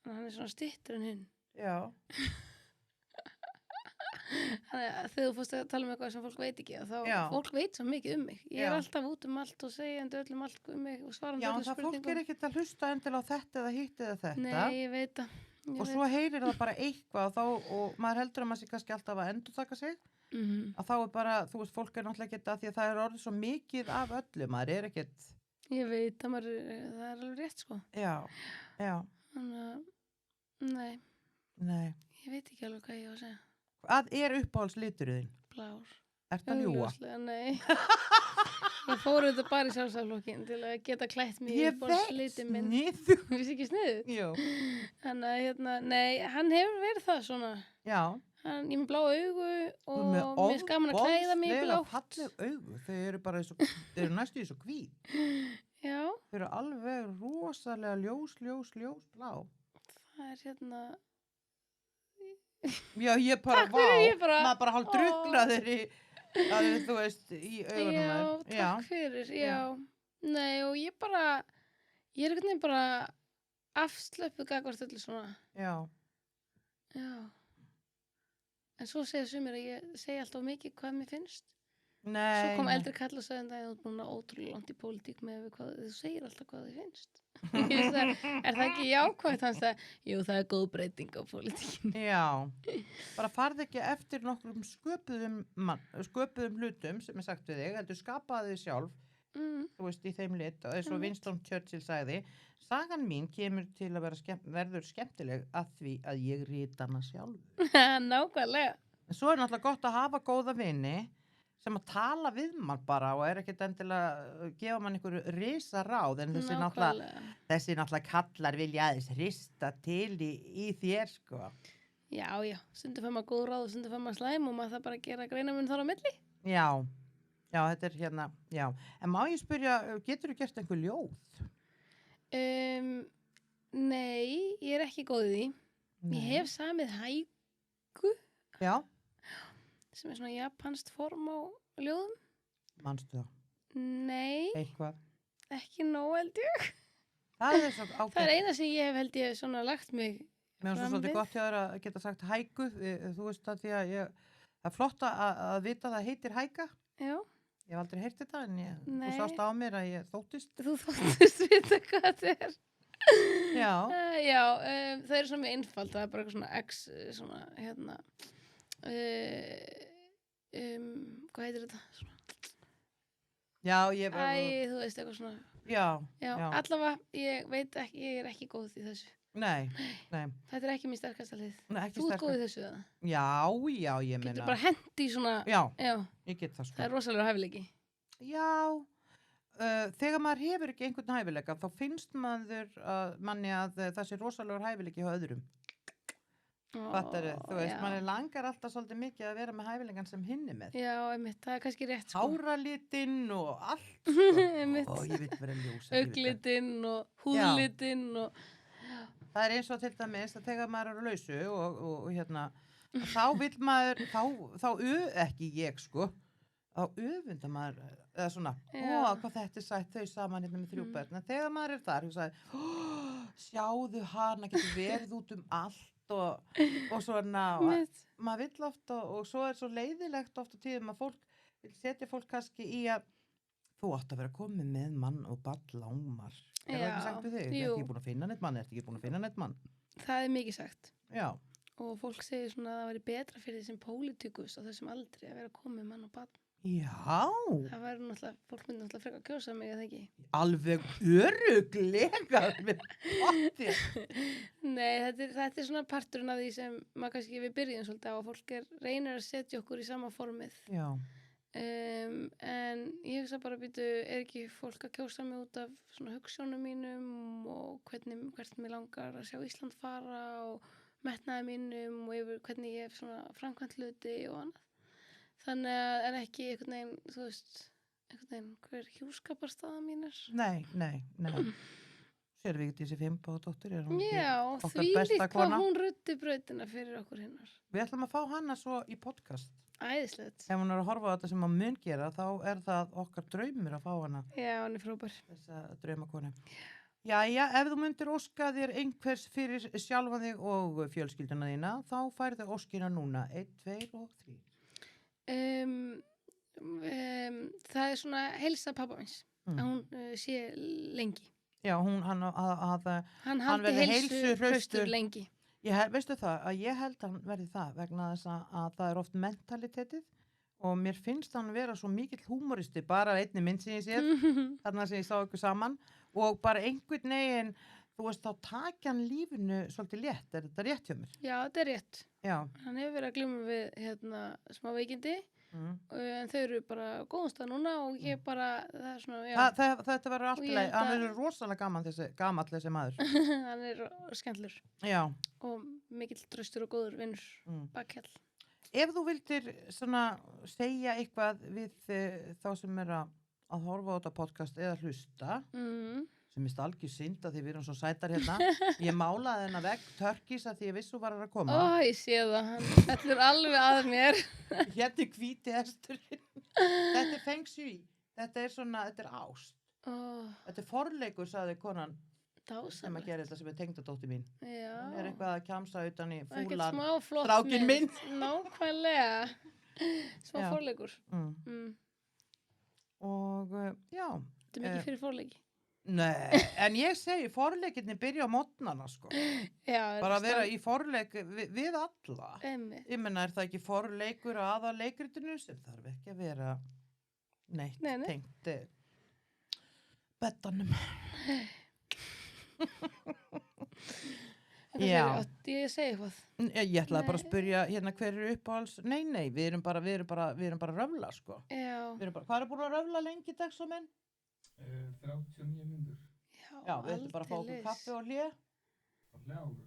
Þannig að hann er svona styttur en hinn. Já. Þannig að þegar þú fórst að tala um eitthvað sem fólk veit ekki, þá fólk veit svo mikið mig. Ég er alltaf út allt og segjandi öllum allt mig og svarandi öllum spurningum. Já, það fólk er ekkert að hlusta endilega á þetta eða hitt eða þetta. Nei, ég veit það. Og svo heyrir það bara eitthvað og maður heldur að maður sé kannski alltaf að endurtaka sig. Að þá er bara, þú veist, fólk er náttúrulega ekkert að því að það er orðið svo mikið af öllu, maður er ekkert. Ég veit að það er alveg rétt, sko. Já. Þannig að, nei. Ég veit ekki alveg hvað ég á að segja. Hvað er uppáhaldsliturinn? Blár. Ertu að ljúga? Augljóslega, nei. Ég fór auðvitað bara í sjálfstæðisflokkinn til að geta klætt mig Ég upp á veit, slitin minn. sniðu. Vissi ekki sniðugt? Jú. Þannig að, nei, hann hefur verið það svona. Já. Ég er með blá augu Þú og ert mér er gaman að klæða mig í ofboðslega blátt. falleg augu. Þau eru bara þau eru næstu í svo hvít. Já, Þau eru alveg rosalega ljós blá. það er Já, ég bara, Takk fyrir, ég bara- maður bara hálf druglaður þú veist, í augunum Já, þær. takk fyrir, já. Nei, og ég er einhvern veginn bara afslöppuð gagvart öllu svona. Já. Já. En svo segja sumir að ég segi alltaf mikið hvað mér finnst. Nei. Svo kom eldri kall og sagði en þú ert búin að ótrúlega langt í pólitík með hvað þú segir alltaf hvað þið finnst. Ég sagði, er það ekki jákvæmt? Hann sagði, jú, það er góð breyting á pólitíkinu. Já. Bara farð ekki eftir nokkrum sköpuðum hlutum sem er sagt við þig, heldur skapaði þig sjálf, þú veist, í þeim lit, og eins og Winston Churchill sagði, sagan mín kemur til að verður skemmtileg að því að ég rita hana sjálf. Nákvæmlega. En svo er náttúrulega gott að hafa góða vini sem að tala við mann bara og er ekkert endilega að gefa mann einhverju risa ráð, en þessi náttúrulega kallar vilja aðeins rista til í þér, sko. Já, stundum fær maður góð ráð og stundum fær maður slæm og maður það bara að gera greinamun þar á milli. Já, þetta er já. En má ég spyrja, getur þú gert einhver ljóð? Nei, ég er ekki góð í því. Nei. Ég hef samið hæku. Já. Sem er svona japanskt form á ljóðum. Manstu það? Nei, Eitthvað? ekki nóg held ég. Það er svo ágætt. Það er eina sem ég hef held ég svona lagt mig Mér finnst það svolítið gott hjá þér að geta sagt hæku, þú veist það því að það er flott að vita að það heitir hæka. Já. Ég hef aldrei heyrt þetta en Nei. þú sást á mér að ég þóttist. Þú þóttist vita hvað þetta er. Já. Það er svona mjög einfalt, það er bara eitthvað svona X, svona, hvað heitir þetta? Svona. Já, ég var... Þú veist eitthvað svona. Já. Allavega, ég veit ekki, ég er ekki góð í þessu. Nei. Þetta er ekki mín sterkasta hlið. Nei, ekki Þú ert sterkast. góð í þessu, eða? Já, ég meina. Getur bara hendi í svona... Já, Já, ég get það sko. það er rosalega hæfileiki. Já, þegar maður hefur ekki einhvern hæfileika, þá finnst manni að það sé rosalegur hæfileiki hjá öðrum. Fattarðu, þú veist, manni langar alltaf svolítið mikið að vera með hæfileikan sem hinn er með. Já, einmitt, það er kannski rétt sko. Háralitinn og allt, sko. Einmitt. Ég vil vera ljós. Auglitinn og húðlitinn og... Það er eins og til dæmis að þegar maður er á lausu og þá vill maður, ekki ég sko, þá öfundar maður, eða svona, hvað þetta er sætt, þau saman með 3 börn. En þegar maður er þar, sjáðu hana, getur verið út allt og svona, maður vill oft og svo er svo leiðilegt oft á tíðum að fólk vil setja fólk kannski í að þú átt að vera komið með mann og barn lágmar. Er það ekki sagt við þig? Ertu ekki búin að finna neitt mann? Það er mikið sagt. Já. Og fólk segir svona að það væri betra fyrir þessum pólitíkus á þessum aldri að vera komið með mann og barn. Já. Það væri náttúrulega, fólk myndi náttúrulega frekar að kjósa mig, eða ekki? Alveg öruglega með bóttið. Nei, þetta er svona parturinn af því sem maður kannski við byrjum svolítið á að fólk reynir að setja okkur í sama formið. Já. En ég hugsa bara er ekki fólk að kjósa mig út af svona hugsjónum mínum og hvert mér langar að sjá Ísland fara og metnaði mínum og yfir hvernig ég hef svona framkvæmt hluti og annað. Þannig að er ekki einhvern veginn, þú veist, hver hjúskaparstaða mín er. Nei. Sér við ekki þessi Finnbogadóttir, er hún Já, því líkt hvað hún ruddi brautina fyrir okkur hinnar. Við ætlum að fá hana svo í podcast. Æðislegt. Ef hún er að horfa á þetta sem að mun gera, þá er það okkar draumur að fá hana. Já, hún er frábær. Þessa draumakonu. Jæja, ef þú myndir óska þér einhvers fyrir sjálfa þig og fjölskylduna þína, þá færðu óskina núna. 1, 2 og 3. Það er svona heilsa pappa míns. Að hún sé lengi. Já, hann haldi heilsu hraustur lengi. Veistu það, að ég held hann verði það vegna þess að það er oft mentalitetið og mér finnst hann vera svo mikill húmoristi, bara einni mynd sem ég séð, þarna sem ég sá ykkur saman og bara einhvern veginn, þú veist, þá takja hann lífinu svolítið létt, er þetta rétt hjá mér? Já, þetta er rétt. Já. Hann hefur verið að glíma við smá veikindi en þau eru bara góðum stað núna og ég bara, það er svona, já, Þetta verður allt Og í ég lagi. held Hann að- er rosalega gamall þessi maður. hann er skemmtlur Já. og mikill traustur og góður vinnur bakhjall. Ef þú vildir svona segja eitthvað við þá sem er að horfa á þetta podcast eða hlusta, sem er algjör synd að því við erum svo sætar hérna. Ég málaði hennar vegg törkis að því ég vissi þú var að koma. Ó, ég sé það, hann fellur alveg að mér. Hérna er hvíti hesturinn. Þetta er feng shui. Þetta er svona, þetta er ást. Þetta er forleikur, sagði konan sem að Dásamlegt. gera þetta sem er tengdadóttir mín. Já. Hún er eitthvað að kjamsa utan í Ekkert fúlan smá flott strákinn minn. Nákvæmlega. Smá Já. forleikur. Og já. Þetta er mikið fyrir forleiki. Nei, en ég segi forleikirni byrja á mótnana sko. Já. Bara að vera í forleik við alla. Einmitt. Ég menna, er það ekki forleikur aða leikritinu sem þarf ekki að vera neitt Nei. tengt beddanum. Já. Ég segi eitthvað. Ég ætlaði bara að spyrja hérna hver er uppáhalds. Nei, við erum bara að röfla sko. Já. Hvað er búin að röfla lengi í dag svo minn? 39 mínútur. Já, við ætlum bara að fá okkur kaffi og hlé. Og hljálfur.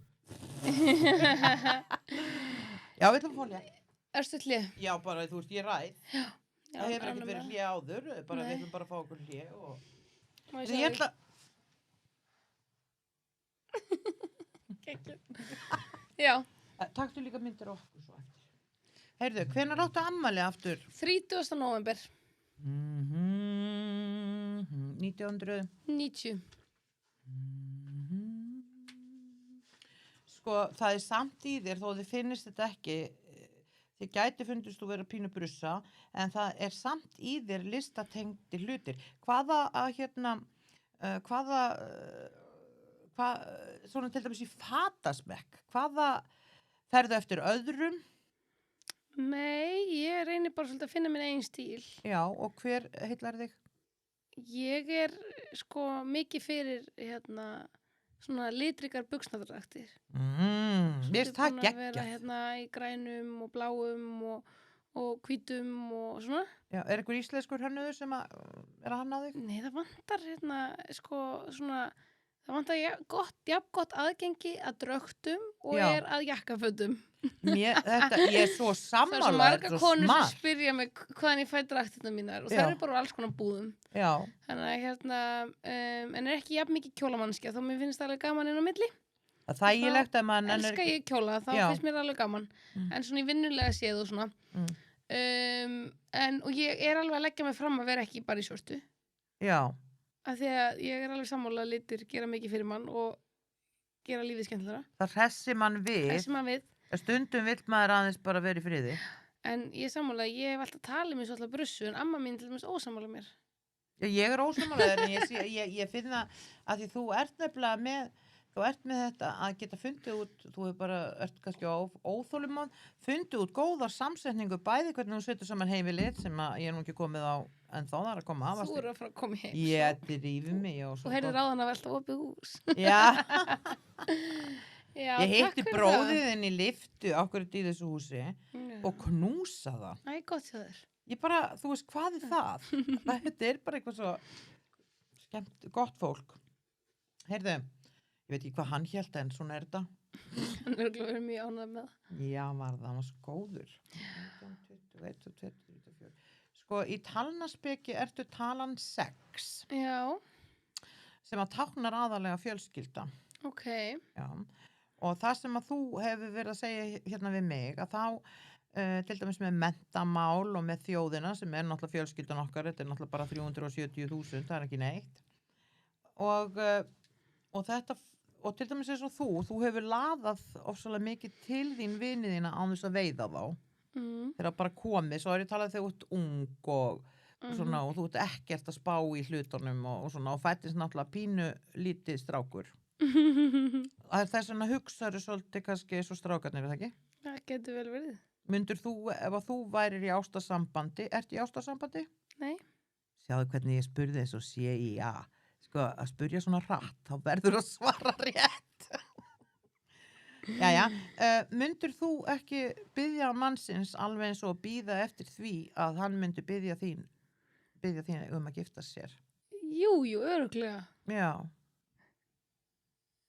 Já, við ætlum að fá hlé. Erstu hlið? Já, bara þú veist, ég ræð. Já. Það hefur ekki verið hlé áður, bara við ætlum bara að fá okkur hlé og... Ég ætla... Já. Taktu líka myndir okkur svo eftir. Heyrðu, hvenær áttu ammali aftur? 30. november. 1990. Sko, það er samt í þér, þó þið finnist þetta ekki, þið gæti fundist þú vera pínu brussa, en það er samt í þér listatengdi hlutir. Svona til dæmis í fatasmekk, ferðu eftir öðrum? Nei, ég reynir bara svolítið að finna minn eigin stíl. Já, og hver heillar þig? Ég er sko mikið fyrir svona litrikar buxnadræktir. Mér finnst það Vera geggjað. í grænum og bláum og hvítum og svona. Já, er einhver íslenskur hönnuður sem er að hanna þig? Nei, það vantar sko svona, það vantar jafngott aðgengi að drögtum og Já. er að jakkafötum. Ég er svo Það er svo sammála, margar svo konur sem smart. spyrja mig hvaðan ég fæ dræktina mínar og Já. það eru bara úr alls konar búðum. Já, Þannig að en er ekki jafn mikið kjólamannskja þó mér finnst það alveg gaman inn á milli. það er þægilegt að mann Elska ég kjóla, þá Já. finnst mér alveg gaman. En svona í vinnulega séð og svona. Og ég er alveg að leggja mig fram að vera ekki bara í svörtu. Já, Af því að ég er alveg sammála að litir gera mikið fyrir mann og gera lífið skemmtilegra. það hressi mann við. Þessi maður við. Stundum vill maður aðeins bara vera í friði. En ég er sammála, ég hef alltaf talið mér svo alltaf brussu en amma mín til dæmis ósammála mér. Já, ég er ósammálaður en ég finna að því þú ert nefnilega með þetta að geta fundið út, þú hefur bara, ert kannski óþólumál, fundið út góðar samsetningu bæði hvernig þú setur saman heimilið sem að ég er nú ekki komið á en þá það er að koma af. Þú eru að fara að koma heim. Ég drífi mig og svo. Þú heyrðir á þann að velta opið hús. Já, Já, ég hitti takk fyrir bróðiðinn í liftu okkur í þessu húsi það. og knúsa það. Æ, gott hjá þér. Ég bara, þú veist, hvað er það? Þetta er bara eitthvað svo gott fólk. Heyrðu, ég veit ekki hvað hann hélt en svona er þetta. Hann er örugglega verið mjög ánægður með það. Já, hann var svo góður. 19, 21, 22, 24. Sko, í talnaspeki ertu talan 6 Já, sem að táknar aðalega fjölskylda. ok. Já, og það sem að þú hefur verið að segja hérna við mig, að þá til dæmis með mentamál og með þjóðina sem er náttúrulega fjölskyldan okkar, þetta er náttúrulega bara 370.000, það er ekki neitt. Og þetta, og til dæmis eins og þú hefur laðað ofsalega mikið til þín viniðina án þess að veiða þá. Þegar bara komið, svo er ég talað þegar þú ert ung og svona, og þú ert ekkert að spá í hlutunum og svona, og fættist náttúrulega pínu lítið strákur. Þess vegna hugsaðu svolítið kannski svo strákarnir, er það ekki? Það getur vel verið. Myndur þú, ef að þú værir í ástasambandi, ertu í ástasambandi? Nei. Sjáðu hvernig ég spurði þess og sé í ja. Sko, að spurja svona hratt, þá verður að svara rétt. Jæja, myndir þú ekki biðja mannsins alveg eins og bíða eftir því að hann myndi biðja þín að gifta sér? Jú, örugglega. Já.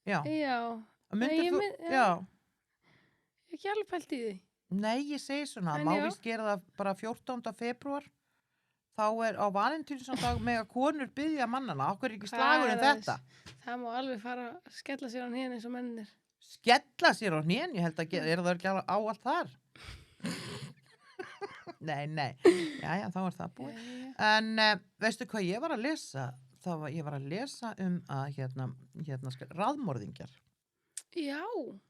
Já. Já. Myndir Nei, þú, já. já. Ég hef ekki alveg pælt í því. Nei, ég segi svona, En má já. víst gera það bara 14. febrúar. Þá á Valentínusardag mega konur biðja mannana. Okkur er ekki slagur en þetta. Það má alveg fara að skella sér á hnén eins og mennir. Skella sér á hnén, ég held að er það ekki á allt þar? Nei. Jæja, þá er það búið. En veistu hvað ég var að lesa? Ég var að lesa að raðmorðingjar. Já.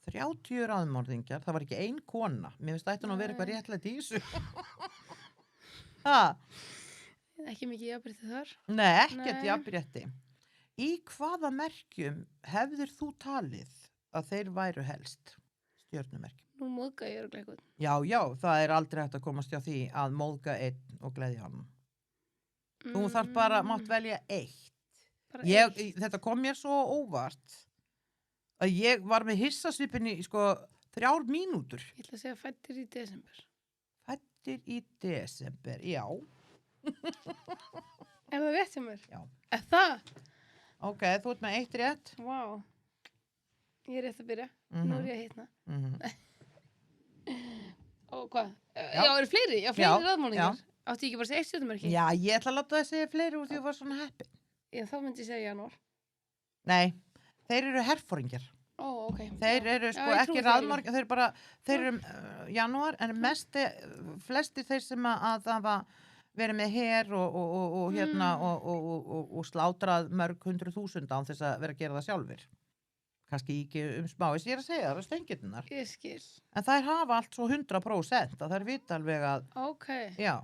30 raðmorðingjar, það var ekki ein kona. Mér finnst þetta nú að vera eitthvað réttlætt í þessu. Ha? Ekki mikið jafnrétti þar. Nei, ekkert jafnrétti. Í hvaða merkjum hefðir þú talið að þeir væru helst? Stjörnumerkjum. Nú móðga ég örugglega eitthvað. Já, það er aldrei hægt að komast hjá því að móðga einn og gleðja hann. Þú þarf bara, mátt velja eitt. Þetta kom mér svo óvart að ég var með hissasvipinni í 3 mínútur. Ég ætla að segja fæddir í desember. Fæddir í desember, já. Er það rétt hjá mér? Já. Er það? Ok, þú ert með 1 rétt. Vá. Ég er rétt að byrja. Nú er ég að hitna. Og hvað? Já, eru fleiri? Já, fleiri raðmorðingar. Átti ég ekki bara að segja 1 stjörnumerki? Já, ég ætla að láta það segja fleiri úr því að var svona heppin. Já, þá myndi ég segja janúar. Nei, þeir eru herforingjar. Ó, ok. Þeir eru ekki raðmorðingjar, þeir eru janúar, en flestir þeir sem að það var verið með her og slátrað mörg 100.000 án þess að vera að gera það sjálfur. Kannski ekki smáis, ég er að segja það, stengirnar. Ég skil. En þær hafa allt svo 100%, að þær vita alveg að, ok, já.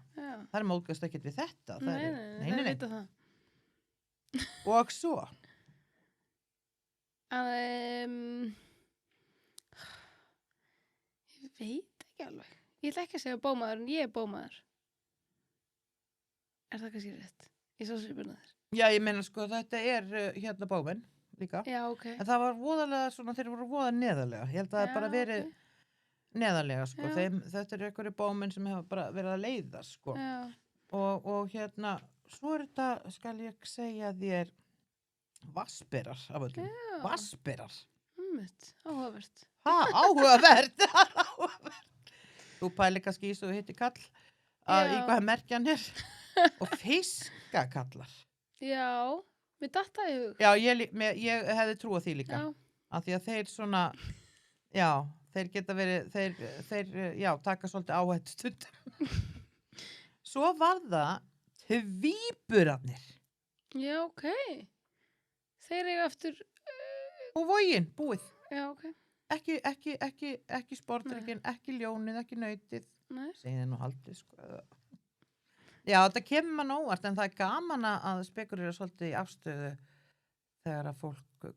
Þær móðgast ekkert við þetta. Nei, vita það. Og svo? Ég veit ekki alveg. Ég ætla ekki að segja bómaður, en ég er bómaður. Er það kannski rétt? Ég sá svipurinn þér. Já, ég meina þetta er bómenn líka. Já, ok. En það var voðalega svona, þeir voru voða neðarlega. Ég held að það bara verið neðarlega, þetta eru einhverju bómenn sem hefur bara verið að leiða, Já. Og svo er þetta, skal ég segja þér, vassberar af öllum. Já. Vassberar. Áhugavert. Áhugavert. Þú pæli kannski í svo hitti kall að í hvað merkjan er. Og fiskakallar. Já, mér datt það í hug. Já, ég hefði trúað því líka. Já. Af því að þeir svona, þeir geta verið, þeir taka svolítið áhætt stundum. Svo var það tvíburarnir. Já, ok. Þeir eiga eftir... Og Vogin, búið. Já, ok. Ekki sportdrykkinn, ekki ljónið, ekki nautið. Nei. Segði nú haldið, Já, þetta kemur mann óvart, en það er gaman að spekulera svolítið í afstöðu þegar að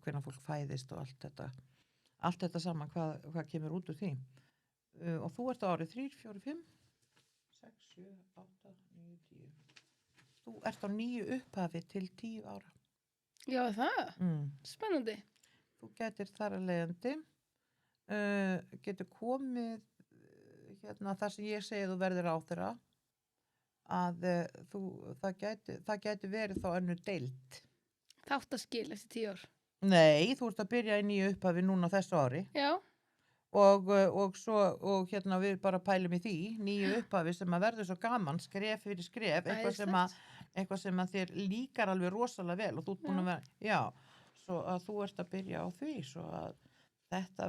hvenær fólk fæðist og allt þetta saman, hvað kemur út úr því. Og þú ert á árið 3, 4, 5, 6, 7, 8, 9, 10. Þú ert á 9 upphafi til 10 ára. Já, það? Spennandi. Þú getur þar að leiðandi, getur komið þar sem ég segi þú verður á þeirra, að það gæti verið þá önnur deild. Þáttaskil eftir 10 ár. Nei, þú ert að byrja í nýju upphafi núna þessu ári. Já. Og við bara pælum í því, nýju upphafi sem að verður svo gaman, skref fyrir skref, eitthvað sem að þér líkar alveg rosalega vel og þú ert búin að vera, svo að þú ert að byrja á því, svo að þetta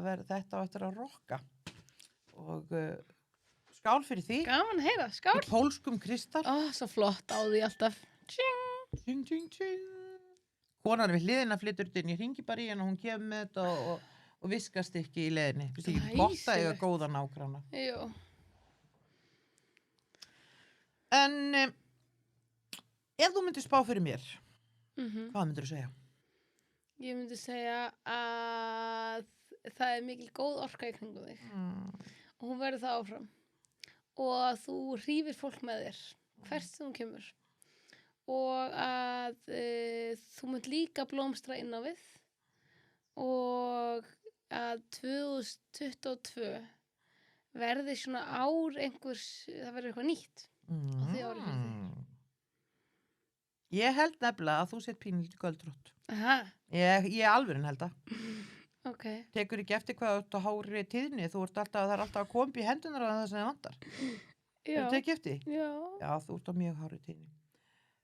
á eftir að rokka. Og skál fyrir því. Gaman að heyra, skál. Í pólskum kristall. Svo flott á því alltaf. Tjing. Tjing, tjing, tjing. Konan við hliðina flytur inn, ég hringi bara í henni og hún kemur með þetta og viskast ekki í leiðinni. Þú veist ekki gott að eiga góða nágranna. Jú. En ef þú myndir spá fyrir mér, hvað myndir þú segja? Ég myndi segja að það er mikil góð orka í kringum þig. Og hún verður það áfram. Og að þú hrífir fólk með þér hvert sem þú kemur og að þú munt líka blómstra inn á við og að 2022 verði svona ár einhvers, það verður eitthvað nýtt á því ári fyrir þig. Ég held nefnilega að þú sett pínlítið göldrótt. Aha, Ég alvörin held að. ok. Tekur ekki eftir hvað þú ert að hári tíðni, það er alltaf að koma upp í hendunar á það sem þið vantar. Já, Þú tekið eftir? já, Já, þú ert á mjög hári tíðni.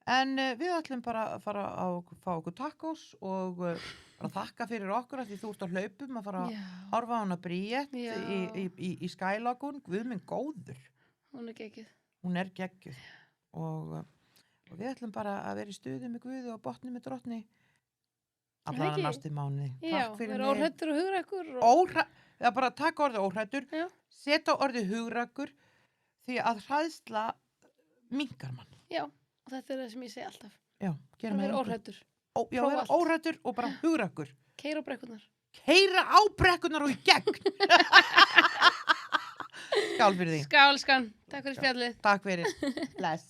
En við ætlum bara að fara að fá okkur tacos og bara þakka fyrir okkur að því þú ert á hlaupum að fara að já, horfa á hana Bríett Já. í Skylagun, Guð minn góður. hún er geggjuð. Hún er geggjuð og við ætlum bara að vera í stuði með Guði og botni með drottni allan ekki? að næstu mánuði. Já, Takk fyrir vera mig. óhrættur og hugrakkur og... Já, bara taka orðið óhrættur, Já. setja orðið hugrakkur því að hræðsla minkar mann. Já, og þetta er það sem ég segi alltaf. Já, Bara vera óhrættur. Já, prófa vera allt. óhrættur og bara hugrakkur. Keira á brekkurnar. Keyra á brekkunar og í gegn. Skál fyrir því. Skál, skan. Takk fyrir spjallið. Takk fyrir. Bless.